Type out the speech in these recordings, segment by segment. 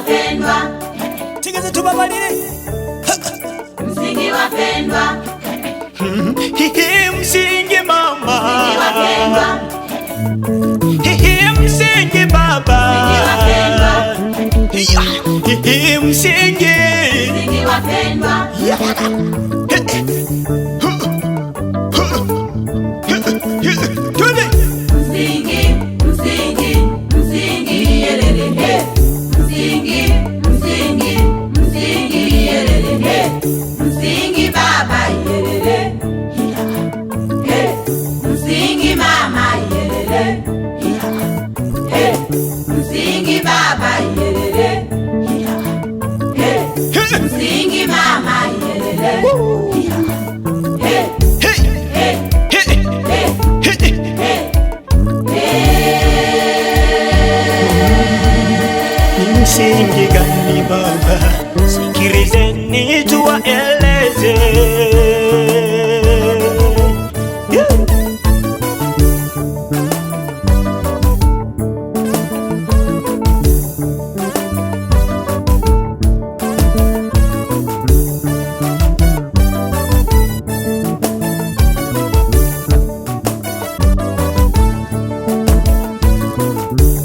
wapendwa, tigeze tubabalire. Msingi wapendwa, msingi mama, msingi wapendwa, msingi baba, msingi, msingi wapendwa, msingi, msingi, msingi yelele, msingi, msingi, msingi yelele, msingi baba yelele, msingi mama yelele, msingi baba yelele, msingi mama yelele. Msingi gani baba? Sikilizeni tuwaeleze.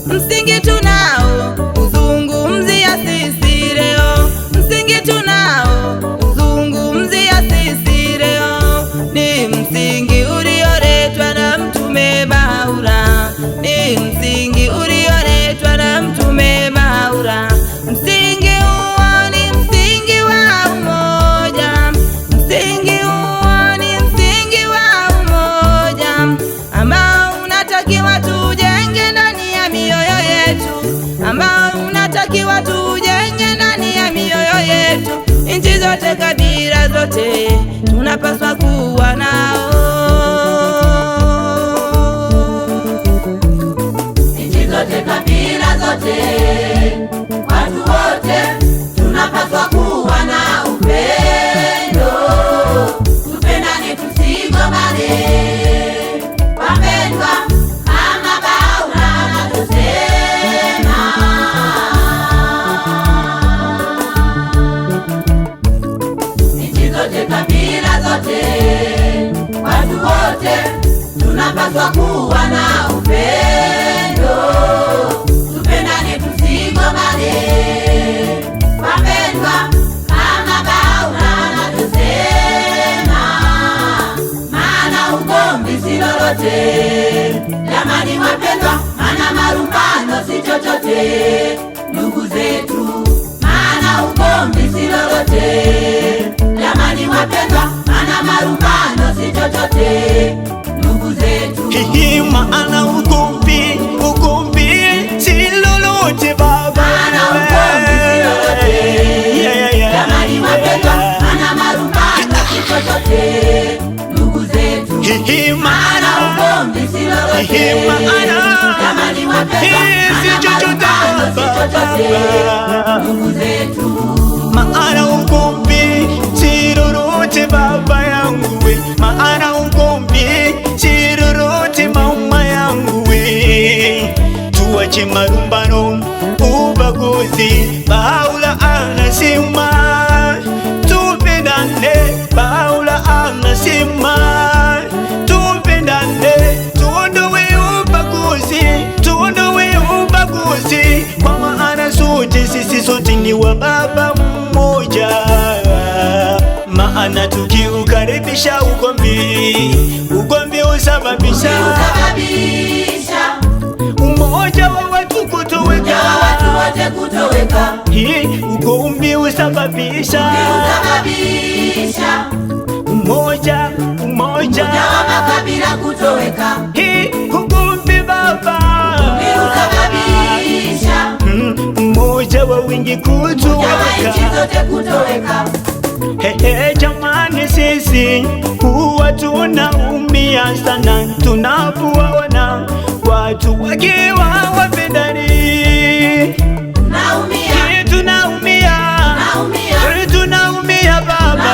Msingi tunao uzungumzia sisi leo, msingi tunao uzungumzia sisi leo, ni msingi ulioletwa na Mtume Baura, ni msingi ulioletwa na Mtume Baura. Msingi huo ni msingi wa umoja, msingi huo ni msingi wa umoja ambao unatakiwa tujenge ndani ya mioyo yetu, ambao unatakiwa tujenge ndani ya mioyo yetu. Nchi zote, kabila zote tunapaswa kuwa nao. Nchi zote, kabila zote, watu wote tunapaswa kuwa na upendo, tupendane tusigombane. Wapendwa, kama Baura anavyosema, nchi zote, kabila zote, watu wote tunapaswa kuwa na upendo, tupendane tusigombane. Wapendwa, kama Baura anavyosema, maana ugomvi si lolote. Jamani wapendwa, maana marumbano si chochote. Ndugu zetu, maana ugomvi si lolote. Jamani wapendwa, maana marumbano si chochote. Ndugu zetu, maana ugomvi si lolote baba, maana ugomvi si lolote. Jamani wapendwa, maana marumbano si chochote. Ndugu zetu, maana ugomvi si lolote. Jamani wapendwa, maana marumbano si chochote. Ndugu zetu, maana ugomvi si lolote baba yangu we, maana ugomvi si lolote mama yangu we. Tuache marumbano, ubaguzi, Baura anasema tupendane. Baura anasema tupendane, tuondoe ubaguzi, tuondoe ubaguzi, kwa maana sote sisi sote ni wa baba mmoja. Maana tukiukaribisha ugomvi usababisha umoja wa watu kutoweka, watu wote kutoweka. Ugomvi usababisha umoja wa makabila kutoweka. Ugomvi baba usababisha umoja wa wingi kutoweka, nchi zote kutoweka. Jamani, sisi huwa tunaumia sana tunapoona watu wakiwa wapendani. Tunaumia baba,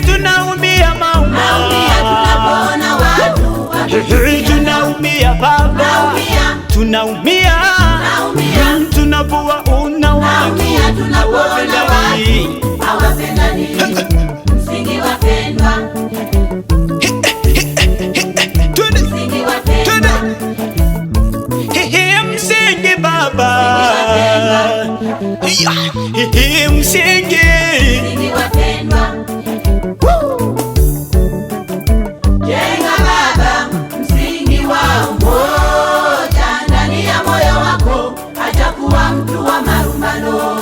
tunaumia mama, tunaumia tunapowaona watu hawapendani. Msingi wapendwa, msingi wapendwa, msingi baba, msingi wapendwa, jenga baba msingi wa umoja ndani ya moyo wako. Atakuwa mtu wa marumbano,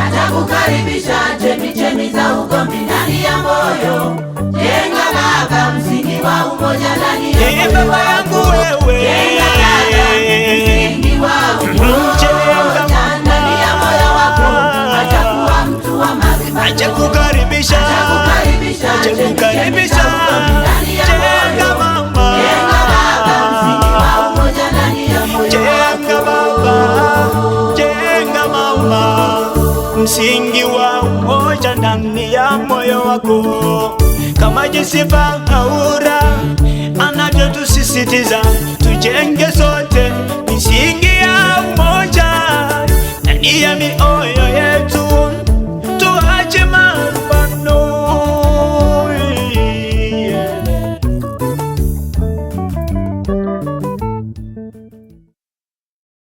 atakukaribisha chemichemi za ugomvi ndani ya moyo. Jenga baba msingi wa umoja ndani ya moyo wako. baba yangu wewe, jenga baba msingi wa umoja ndani ya moyo wako. Atakuwa mtu wa marumbano, atakukaribisha chemichemi za ugomvi ndani ya moyo. jenga mama, Jenga baba msingi wa umoja ndani ya moyo jenga baba, jenga mama, msingi wa umoja ndani ya moyo wako. Kama jinsi Paula anavyotusisitiza tujenge sote misingi ya umoja ndani ya